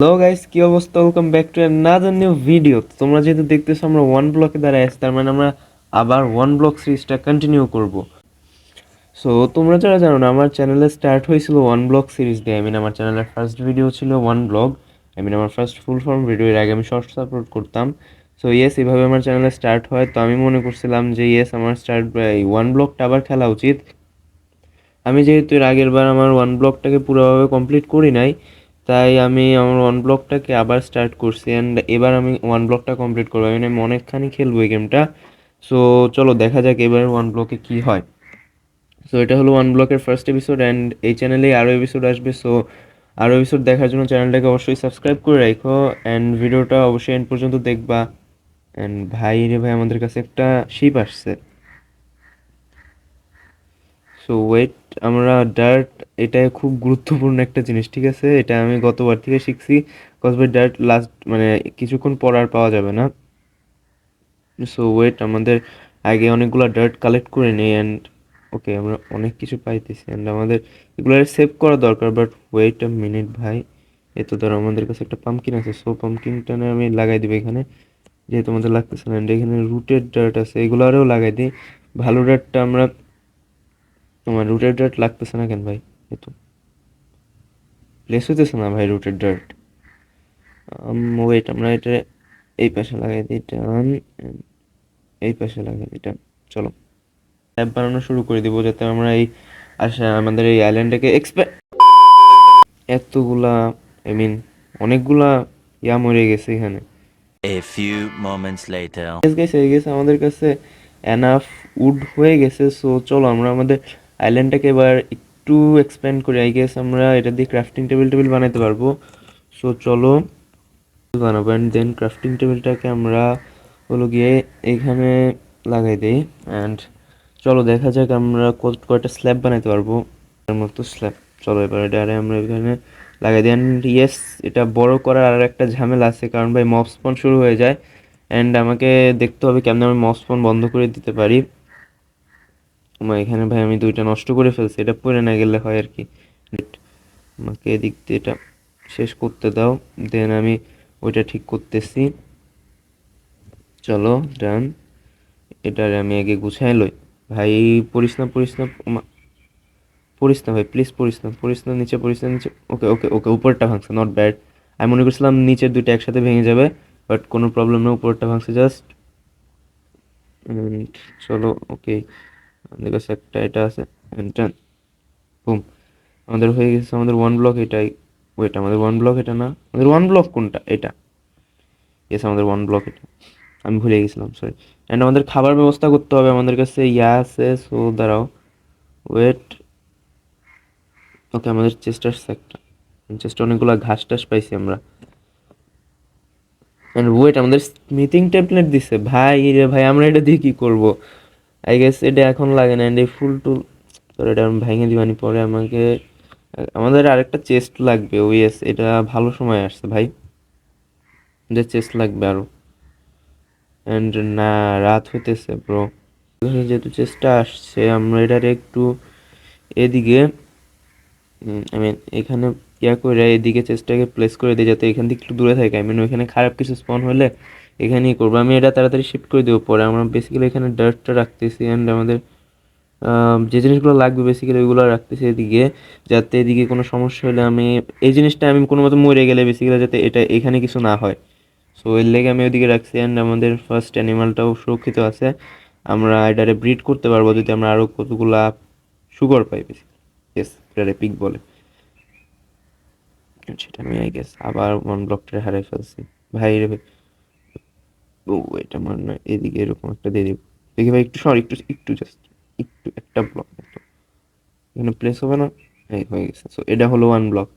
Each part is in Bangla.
হ্যালো গাইস, কি অবস্থা? Welcome back to another new video. তোমরা যেহেতু দেখতেছো আমরা ওয়ান ব্লকে দাঁড়ায় আছি, তার মানে আমরা আবার ওয়ান ব্লক সিরিজটা কন্টিনিউ করব। সো তোমরা যারা জানো না, আমার চ্যানেলে স্টার্ট হয়েছিল ওয়ান ব্লক সিরিজ দিয়ে। আমার চ্যানেলের ফার্স্ট ভিডিও ছিল ওয়ান ব্লগ। আমার ফার্স্ট ফুল ফর্ম ভিডিও, এর আগে আমি শর্টস আপলোড করতাম। সো ইয়েস, এইভাবে আমার চ্যানেলে স্টার্ট হয়। তো আমি মনে করছিলাম যে ইয়েস, আমার স্টার্ট এই ওয়ান ব্লকটা আবার খেলা উচিত। আমি যেহেতু এর আগের বার আমার ওয়ান ব্লকটাকে পুরোভাবে কমপ্লিট করি নাই, তাই আমি আমার ওয়ান ব্লকটাকে আবার স্টার্ট করছি। অ্যান্ড এবার আমি ওয়ান ব্লকটা কমপ্লিট করবো। আমি অনেকখানি খেলবো এই গেমটা। সো চলো দেখা যাক এবার ওয়ান ব্লকে কি হয়। সো এটা হলো ওয়ান ব্লকের ফার্স্ট এপিসোড, অ্যান্ড এই চ্যানেলে আরও এপিসোড আসবে। সো আরও এপিসোড দেখার জন্য চ্যানেলটাকে অবশ্যই সাবস্ক্রাইব করে রাখো, অ্যান্ড ভিডিওটা অবশ্যই এন্ড পর্যন্ত দেখবা। অ্যান্ড ভাই রে ভাই, আমাদের কাছে একটা শিপ আসছে। সো ওয়েট, আমরা ডার্ট, এটা খুব গুরুত্বপূর্ণ একটা জিনিস, ঠিক আছে? এটা আমি গতবার থেকে শিখছি। কজ ভাই ডার্ট লাস্ট মানে কিছুক্ষণ পর আর পাওয়া যাবে না। সো ওয়েট, আমাদের আগে অনেকগুলো ডার্ট কালেক্ট করে নিই। অ্যান্ড ওকে, আমরা অনেক কিছু পাইতেছি, অ্যান্ড আমাদের এগুলো সেভ করা দরকার। বাট ওয়েট আ মিনিট ভাই, এত ধর আমাদের কাছে একটা পাম্পকিন আছে। সো পাম্পকিনটা আমি লাগাই দিব এখানে, যেহেতু আমাদের লাগতেছে না। অ্যান্ড এখানে রুটেড ডার্ট আছে, এগুলো আরও লাগাই দিই। ভালো ডার্টটা আমরা, তোমার রুটেড ডার্ট লাগতেছে না কেন ভাই? এত প্লেস হইতেছে না ভাই রুটেড ডার্ট। ওয়েট, আমরা এটা এই পাশে লাগাই দিই ডান, এই পাশে লাগাই দিই ডান। চলো অ্যাপ বানানো শুরু করে দিব, যাতে আমরা এই আমাদের এই আইল্যান্ডটাকে এতগুলা, মিন অনেকগুলা মরে গেছে এখানে। A few moments later. গেছে হয়ে গেছে আমাদের কাছে, এনাফ উড হয়ে গেছে। সো চলো আমরা আমাদের আইল্যান্ডটাকে এবার একটু এক্সপ্যান্ড করি। আই গেস আমরা এটা দিয়ে ক্রাফটিং টেবিল টেবিল বানাতে পারবো। সো চলো বানাবো। অ্যান্ড দেন ক্রাফটিং টেবিলটাকে আমরা হলো গিয়ে এইখানে লাগাই দিই। অ্যান্ড চলো দেখা যাক আমরা কয়টা স্ল্যাব বানাইতে পারবো। এর মতো স্ল্যাব, চলো এবার এটা আমরা এখানে লাগাই দিই। অ্যান্ড ইয়েস, এটা বড় করার আর একটা ঝামেলা আছে, কারণ ভাই মব স্পন শুরু হয়ে যায়। অ্যান্ড আমাকে দেখতে হবে কেমন আমি মব স্পন বন্ধ করে দিতে পারি। আমার এখানে ভাই আমি দুইটা নষ্ট করে ফেলছি, এটা পড়ে না গেলে হয় আর কি। আমাকে এদিক দিয়ে এটা শেষ করতে দাও, দেন আমি ওইটা ঠিক করতেছি। চলো ডান, এটার আমি আগে গুছাই লই। ভাই পড়িস না, পড়িস না, পড়িস না ভাই, প্লিজ পড়িস না, পড়িস না, নিচে পড়িস না, নিচে। ওকে ওকে ওকে, উপরটা ভাঙছে, নট ব্যাড। আমি মনে করছিলাম নিচের দুইটা একসাথে ভেঙে যাবে, বাট কোনো প্রবলেম না, উপরটা ভাঙছে জাস্ট। চলো ওকে, আমাদের কাছে একটা এটা আছে। ডান, বুম, আমাদের হয়ে গেছে আমাদের ওয়ান ব্লক এটাই। ওইটা আমাদের ওয়ান ব্লক, এটা না, আমাদের ওয়ান ব্লক কোনটা? এটা। ইয়েস, আমাদের ওয়ান ব্লক এটা, আমি ভুলে গেছিলাম, সরি। অ্যান্ড আমাদের খাবার ব্যবস্থা করতে হবে, আমাদের কাছে আছে। সো দাঁড়াও, ওয়েট, ওকে, আমাদের চেস্ট আসছে একটা, চেস্টে অনেকগুলো ঘাস টাস পাইছি আমরা। অ্যান্ড ওয়েট, আমাদের স্মিথিং টেমপ্লেট দিছে ভাই রে ভাই, আমরা এটা দিয়ে কি করবো? আই গেস এটা এখন লাগে না। অ্যান্ড এই ফুল টুল, তো এটা আমি ভেঙে দিবানি পরে আমাকে। আমাদের আরেকটা চেস্ট লাগবে। ও ইয়েস, এটা ভালো সময় আসছে ভাই, যে চেস্ট লাগবে আরো। অ্যান্ড না, রাত হইতেছে ব্রো। যেহেতু চেষ্টা আসছে, আমরা এটার একটু এদিকে, এখানে করে এদিকে চেষ্টাকে প্লেস করে দিই, যাতে এখান থেকে একটু দূরে থাকে। ওইখানে খারাপ কিছু স্পন হলে এখানেই করবো। আমি এটা তাড়াতাড়ি শিফট করে দেবো পরে। আমরা বেসিক্যালি এখানে ডার্টটা রাখতেছি, অ্যান্ড আমাদের যে জিনিসগুলো লাগবে বেসিক্যালি ওইগুলো রাখতেছি এদিকে, যাতে এদিকে কোনো সমস্যা হলে আমি এই জিনিসটা আমি কোনো মতো মরে গেলে বেসিক্যালি যাতে এটা এখানে কিছু না হয়। সো এর লেগে আমি ওইদিকে রাখছি। অ্যান্ড আমাদের ফার্স্ট অ্যানিমালটাও সুরক্ষিত আছে। আমরা এটারে ব্রিড করতে পারবো যদি আমরা আরও কতগুলা সুগার পাই বেশি। ইয়েস, এটারে পিক বলে। সেটা আমি আই গেস আবার ওয়ান ব্লকটা হারাই ফেলছি ভাই রে ভাই। ও, এটা মনে হয় এদিকে এরকম একটা দিয়ে দিব। দেখি ভাই, একটু সর, একটু একটু জাস্ট একটু, একটা ব্লক এখানে প্লেস হবে না। এই হয়ে গেছে। সো এটা হলো ওয়ান ব্লক।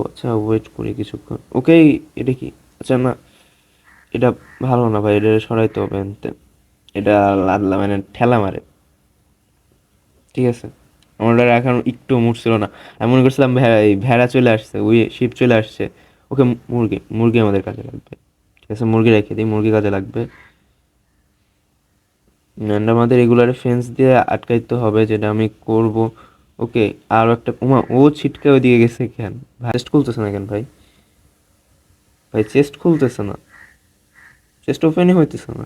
আচ্ছা ওয়েট করি কিছুক্ষণ। ওকে, এটা কি? আচ্ছা না, এটা ভালো না ভাই, এটা সরাইতে হবে এনতে। এটা লাদলা মানে ঠেলা মারে, ঠিক আছে? আমার ওটা এখন একটু মুড ছিল না। আমি মনে করছিলাম এই ভেড়া চলে আসছে, ওই শিপ চলে আসছে। ওকে, মুরগি, মুরগি আমাদের কাজে লাগবে। ঠিক আছে, মুরগি রেখে দিই, মুরগি কাজে লাগবে। অ্যান্ড আমাদের রেগুলার ফেন্স দিয়ে আটকাইতে হবে, যেটা আমি করব। ওকে, আরও একটা ও ছিটকে ওইদিকে গেছে কেন ভাই? চেস্ট খুলতেছে না কেন ভাই? ভাই চেস্ট খুলতেছে না, চেস্ট ওপেনই হইতেছে না।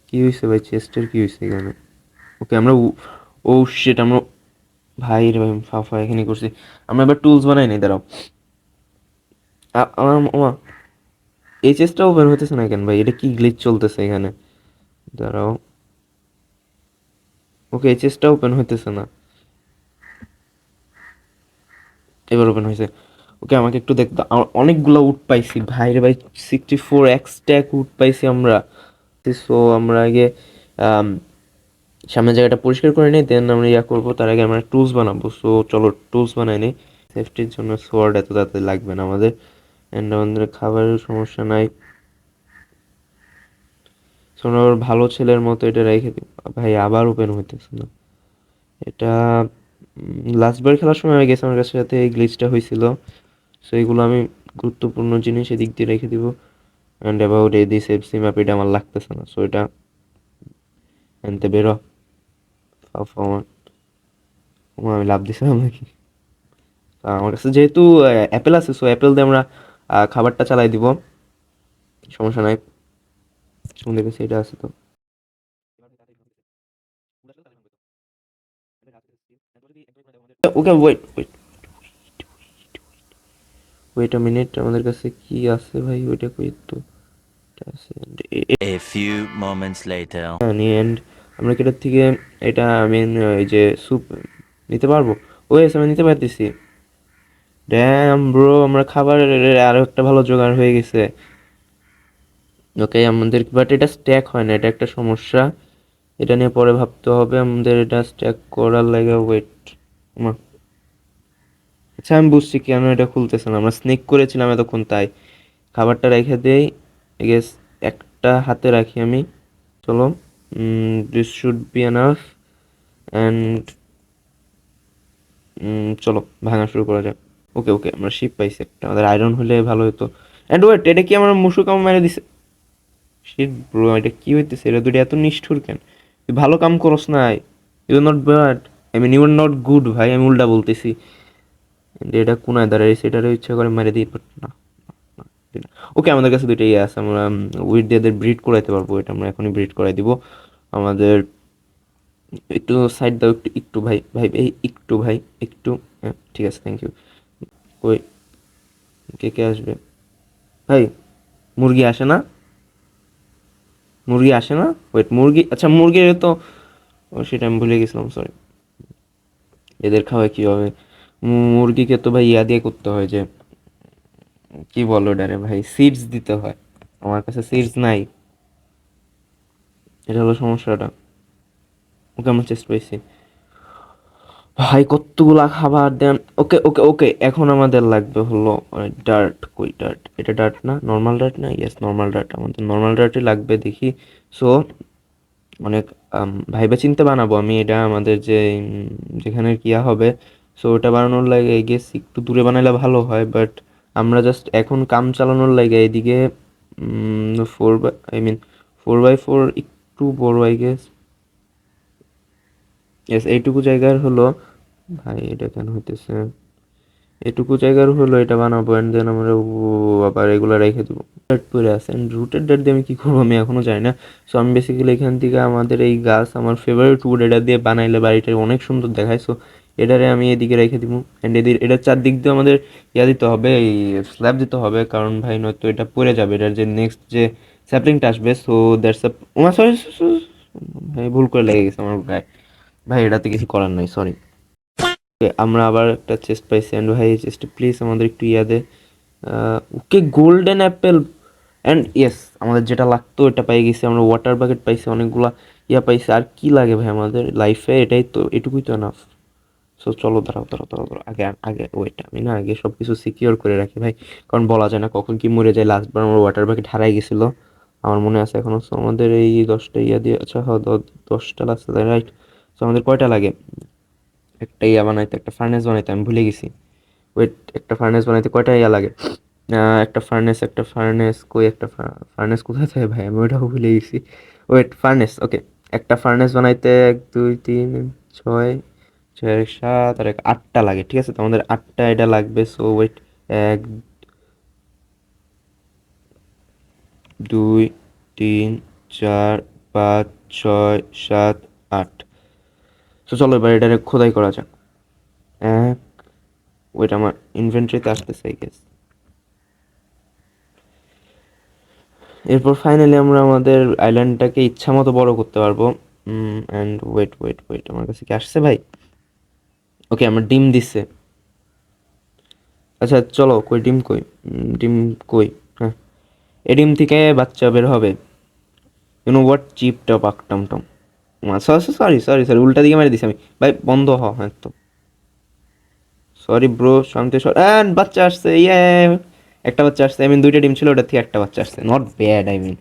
কি হয়েছে ভাই, চেস্টের কি হয়েছে এখানে? ওকে আমরা ও শিট, আমরা ভাই রে ভাই ফাফা এখানে করছি। আমরা এবার টুলস বানাই নাই, দাঁড়াও। আমার ওমা, এই চেস্টটা ওপেন হইতেছে না কেন ভাই? এটা কি গ্লিচ চলতেছে এখানে? দাঁড়াও। ওকে, এই চেস্টটা ওপেন হইতেছে না, এবার ওপেন হয়েছে। ওকে আমাকে একটু দেখতে দাও। অনেকগুলো উড পাইছি ভাই রে ভাই, 64 স্ট্যাক উড পাইছি আমরা। সো আমরা আগে আম, সামনের জায়গাটা পরিষ্কার করে নিই, দেন আমরা ইয়া করবো। তার আগে আমরা টুলস বানাবো। সো চলো টুলস বানাই নিই। সেফটির জন্য সোয়ার্ড এত তাড়াতাড়ি লাগবে না আমাদের। অ্যান্ড আমাদের খাবারের সমস্যা নাই। সো আমরা আবার ভালো ছেলের মতো এটা রেখে দিই। ভাই আবার ওপেন হইতেছে না এটা। লাস্টবার খেলার সময় গেছে আমার কাছে সাথে এই গ্লিচটা হয়েছিল। সো এইগুলো আমি গুরুত্বপূর্ণ জিনিস এদিক দিয়ে রেখে দিব। অ্যান্ড অ্যাবাউট এই দিস এফসি ম্যাপ, এটা আমার লাগতেছে না। সো এটা এনতে বেরো। আমার আমি লাভ দিছিলাম নাকি? আমার কাছে যেহেতু অ্যাপেল আছে, সো অ্যাপেল দিয়ে আমরা খাবারটা চালাই দিব, সমস্যা নাই। আমাদের কাছে এটা আছে তো। Okay wait wait wait a minute, আমাদের কাছে কি আছে ভাই? ওইটা কই তো আছে। A few moments later. And আমরা কি এটার থেকে এটা মিন এই যে স্যুপ নিতে পারবো? ওয়েস আমরা নিতে পারতেছি। ড্যাম ব্রো, আমরা খাবারের আরো একটা ভালো জোগাড় হয়ে গেছে। ওকে আমাদের, বাট এটা স্ট্যাক হয় না, এটা একটা সমস্যা। এটা নিয়ে পরে ভাবতে হবে আমাদের। এটা স্ট্যাক করার লাগে ওয়েট। আচ্ছা আমি বুঝছি কেন এটা খুলতেছে না। আমরা স্নেক করেছিলাম এতক্ষণ, তাই। খাবারটা রেখে দেই, গেস একটা হাতে রাখি আমি। চলো, this should be enough. And চলো ভাঙা শুরু করা যাক। ওকে ওকে, আমরা শিপ পাইছি একটা, আমাদের আয়রন হলে ভালো হতো। অ্যান্ড ওয়েট, এটা কি আমার মুসু কাম মেরে দিছে? শিট ব্রো, এটা কি হইতেছে? এটা দুটো এত নিষ্ঠুর কেন? তুই ভালো কাম করস নাই। You not bad, I mean you are not good ভাই, আমি উল্টা বলতেছি। এটা কোনায় দাঁড়াইছে, এটারও ইচ্ছা করে মেরে দিই, বাট না। ওকে আমাদের কাছে দুইটা ইয়ে আছে, আমরা উইড দিয়ে ব্রিড করাইতে পারবো। এটা আমরা এখনই ব্রিড করাই দিব আমাদের। একটু সাইড দাও, একটু একটু ভাই ভাই এই একটু ভাই একটু। হ্যাঁ ঠিক আছে, থ্যাংক ইউ। ওই কে কে আসবে ভাই? মুরগি আসে না? মুরগি আসে না? ওয়েট, মুরগি, আচ্ছা মুরগির তো, ও সেটা আমি ভুলে গেছিলাম, সরি। এদের খাওয়ায় কীভাবে? মুরগিকে তো ভাই ইয়া দিয়ে করতে হয়, যে কি বলো ওটারে ভাই, সিডস দিতে হয়। আমার কাছে সিডস নাই, এটা হলো সমস্যাটা। ওকে আমরা চেষ্টা পাইছি ভাই, কতগুলা খাবার দেন। ওকে ওকে ওকে, এখন আমাদের লাগবে হলো ডার্ট। কই ডার্ট? এটা ডার্ট না, নর্মাল ডার্ট না? ইয়েস নর্মাল ডার্ট, আমাদের নর্মাল ডার্টই লাগবে দেখি। সো অনেক ভাইবা চিন্তে বানাবো আমি এটা, আমাদের যে যেখানে কিয়া হবে। সো ওটা বানানোর লাগে আই গেস একটু দূরে বানাইলে ভালো হয়, বাট আমরা জাস্ট এখন কাম চালানোর লাগে এদিকে 4 বাই, আই মিন 4x4 একটু বড় আই গেস। ইয়েস এইটুকু জায়গার হলো। ভাই এটা কেন হইতেছে? এটুকু জায়গার হলো এটা বানাবো, অ্যান্ড দেন আমরা আবার এগুলো রেখে দেবো। ডাট পরে আছে, অ্যান্ড রুটের ডাট দিয়ে আমি কী করবো আমি এখনও জানি না। সো আমি বেসিক্যালি এখান থেকে আমাদের এই গাছ, আমার ফেভারিট উড, এটা দিয়ে বানাইলে বাড়িটা অনেক সুন্দর দেখায়। সো এটারে আমি এদিকে রেখে দিব। অ্যান্ড এটার চারদিক দিয়ে আমাদের ইয়া দিতে হবে, এই স্ল্যাব দিতে হবে, কারণ ভাই নয়তো এটা পড়ে যাবে। এটার যে নেক্সট যে স্যাপলিংটা আসবে, সো দ্যাটস আ, সরি ভাই ভুল করে লেগে গেছে আমার গায়ে। ভাই এটাতে কিছু করার নাই, সরি। আমরা আবার একটা চেস্ট পাইছি, অ্যান্ড ভাই এই চেস্টে প্লিজ আমাদের একটু ইয়া দে। Okay golden apple, and yes আমাদের যেটা লাগতো এটা পাই গেছি আমরা। ওয়াটার বাকেট পাইছি, অনেকগুলা ইয়া পাইছি। আর কি লাগে ভাই আমাদের লাইফে? এটাই তো, এটুকুই তো এনাফ। সো চলো, দাঁড়াও দাঁড়াও দাঁড়াও দাঁড়াও, আগে আগে ওইটা আমি না আগে সব কিছু সিকিওর করে রাখি ভাই, কারণ বলা যায় না কখন কি মরে যায়। লাস্টবার আমার ওয়াটার বাকেট হারাই গেছিল, আমার মনে আছে এখনো। সো আমাদের এই 10টা ইয়া দিয়ে, আচ্ছা হ্যাঁ 10টা লাগছে, রাইট। সো আমাদের কয়টা লাগে? একটা ইয়া বানাইতে, একটা ফার্নেস বানাইতে, আমি ভুলে গেছি। ওয়েট, একটা ফার্নেস বানাইতে কয়টা ইয়া লাগে? একটা ফার্নেস কই, একটা ফার্নেস কোথায় থাকে ভাই? আমি ওইটাও ভুলে গেছি। ওয়েট, ফার্নেস, ওকে। একটা ফার্নেস বানাইতে 1 2 3 6 6 7 আর 8টা লাগে, ঠিক আছে? তো আমাদের 8টা এটা লাগবে। So wait, 1 2 3 4 5 6 7 8। তো চলো এবার এটারে খোদাই করা যাক। এক, ওইটা আমার ইনভেন্টরিতে আসতেছে আই গেস। এরপর ফাইনালি আমরা আমাদের আইল্যান্ডটাকে ইচ্ছা মতো বড় করতে পারবো। অ্যান্ড ওয়েট ওয়েট ওয়েট, আমার কাছে কি আসছে ভাই? ওকে, আমার ডিম দিচ্ছে। আচ্ছা চলো, কই ডিম কই? ডিম কই? হ্যাঁ, এই ডিম থেকে বাচ্চা বের হবে। ইউনো হোয়াট, চিপ টপ আকটাম টম। সরি সরি সরি, উল্টা দিকে মেরে দিছি আমি ভাই, বন্ধ হ। হ্যাঁ তো সরি ব্রো, শান্তি সর। অ্যান্ড বাচ্চা আসছে, ইয়ে! একটা বাচ্চা আসছে, আই মিন দুইটা ডিম ছিল, ওটার থেকে একটা বাচ্চা আসছে, নট ব্যাড আই মিন।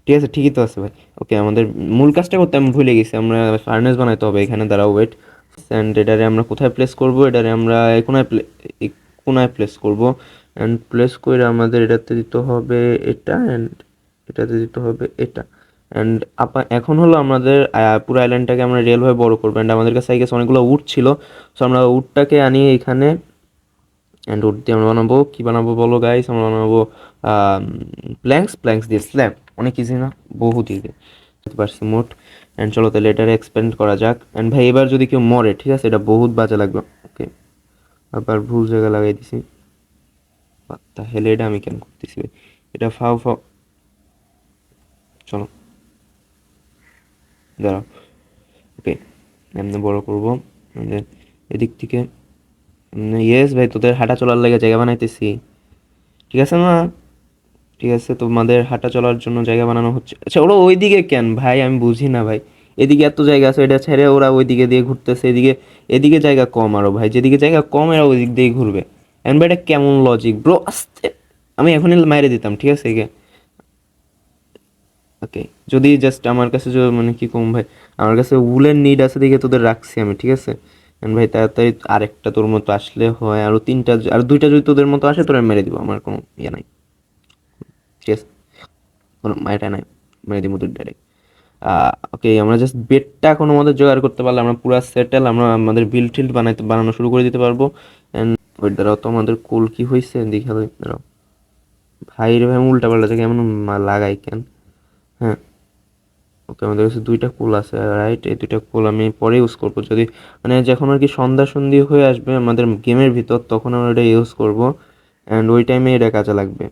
ঠিক আছে, ঠিকই তো আছে ভাই। ওকে, আমাদের মূল কাজটা করতে আমি ভুলে গেছি, আমরা ফার্নেস বানাইতে হবে এখানে, দাঁড়াও ওয়েট। অ্যান্ড এটারে আমরা কোথায় প্লেস করব? এটারে আমরা এই কোনায় এই কোনায় প্লেস করব। অ্যান্ড প্লেস করে আমাদের এটাতে দিতে হবে এটা, অ্যান্ড এটাতে দিতে হবে এটা। অ্যান্ড এখন হলো আমাদের পুরো আইল্যান্ডটাকে আমরা রিয়েলভাবে বড় করবো। অ্যান্ড আমাদের কাছে আই গেস অনেকগুলো উড ছিল। সো আমরা উডটাকে আনিয়ে এখানে, অ্যান্ড উড দিয়ে আমরা বানাবো কি বানাবো বলো গাইস? আমরা বানাবো প্ল্যাঙ্কস দিয়ে স্ল্যাব। অনেক ইজি না? বহুত ইজি, বুঝতে পারছি মোট। অ্যান্ড চলো তাহলে এটারে এক্সপেন্ড করা যাক। অ্যান্ড ভাই এবার যদি কেউ মরে, ঠিক আছে, এটা বহুত বাজে লাগবে। ওকে, আবার ভুল জায়গা লাগাই দিছি। তাহলে এটা আমি কেন করতেছি ভাই? এটা ফাও ফাও। চলো দাঁড়াও, ওকে, এমনি বড় করবো আমাদের এদিক থেকে। ইয়েস ভাই, তোদের হাঁটা চলার লাগে জায়গা বানাইতেছি, ঠিক আছে না? ঠিক আছে, তোমাদের হাঁটা চলার জন্য জায়গা বানানো হচ্ছে। আচ্ছা, ওরা ওইদিকে কেন ভাই? আমি বুঝি না ভাই। এদিকে এত জায়গা আছে, এটা ছেড়ে ওরা ওইদিকে দিয়ে ঘুরতেছে। এদিকে এদিকে জায়গা কম আরো ভাই, যেদিকে জায়গা কম এরা ওই দিক দিয়ে ঘুরবে। এন্ড ভাই এটা কেমন লজিক ব্রো? আস্তে, আমি এখনই মাইরে দিতাম, ঠিক আছে একে। ওকে, যদি জাস্ট আমার কাছে মানে কি কম ভাই, আমার কাছে উলের নিড আছে দিকে তোদের রাখছি আমি, ঠিক আছে? এন্ড ভাই তাড়াতাড়ি আরেকটা তোর মতো আসলে হয়, আরো তিনটা আর দুইটা যদি তোদের মতো আসে তোরা মেরে দিব, আমার কোনো ইয়ে নাই, ঠিক আছে? কোনো এটা নাই, মেরে দিব দুটো ডাইরেক্ট। ওকে, আমরা জাস্ট বেডটা এখন আমাদের জোগাড় করতে পারলে আমরা পুরো সেটেল, আমরা আমাদের বিল্ড টিল্ড বানানো শুরু করে দিতে পারবো। অ্যান্ড ওই দ্বারাও তো আমাদের কুল কি হয়েছে দেখে দাঁড়াও ভাই রে ভাই, উল্টা পাল্টা জায়গায় এমন লাগাই কেন? হ্যাঁ, ওকে, আমাদের কাছে দুইটা কুল আছে, রাইট? এই দুইটা কুল আমি পরে ইউজ করবো, যদি মানে যখন আর কি সন্ধ্যা সন্ধি হয়ে আসবে আমাদের গেমের ভিতর, তখন আমরা এটা ইউজ করবো। অ্যান্ড ওই টাইমে এটা কাজে লাগবে।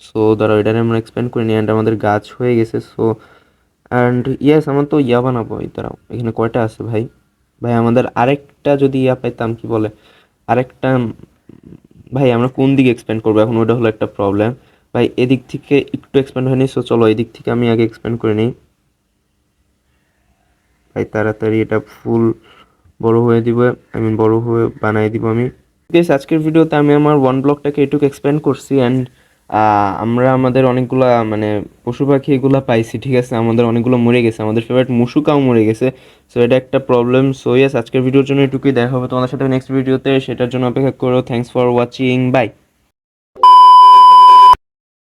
সো ধরো এটারে আমরা এক্সপ্যান্ড করে নিই, অ্যান্ড আমাদের গাছ হয়ে গেছে। সো অ্যান্ড ইয়েস, আমার তো ইয়া বানাবো, এই দাঁড়াও, এখানে কয়টা আছে ভাই? ভাই আমাদের আরেকটা যদি ইয়া পাইতাম, কি বলে, আরেকটা ভাই আমরা কোন দিকে এক্সপ্যান্ড করবো এখন, ওটা হলো একটা প্রবলেম ভাই। এদিক থেকে একটু এক্সপ্যান্ড হয়নি, সো চলো এদিক থেকে আমি আগে এক্সপ্যান্ড করে নিই ভাই, তাড়াতাড়ি এটা ফুল বড় হয়ে দিব, আই মিন বড় হয়ে বানাই দিব আমি। গেস আজকের ভিডিওতে আমি আমার ওয়ান ব্লকটাকে এটুকু এক্সপ্যান্ড করছি। অ্যান্ড আমরা আমাদের অনেকগুলা মানে পশু পাখি এগুলা পাইছি, ঠিক আছে? আমাদের অনেকগুলো মরে গেছে, আমাদের ফেভারিট মুশুকাও মরে গেছে। সো এটা একটা প্রবলেম। সো ইয়েস, আজকের ভিডিওর জন্য এটুকুই, দেখা হবে তোমাদের সাথে নেক্সট ভিডিওতে, সেটার জন্য অপেক্ষা করো। Thanks for watching, by.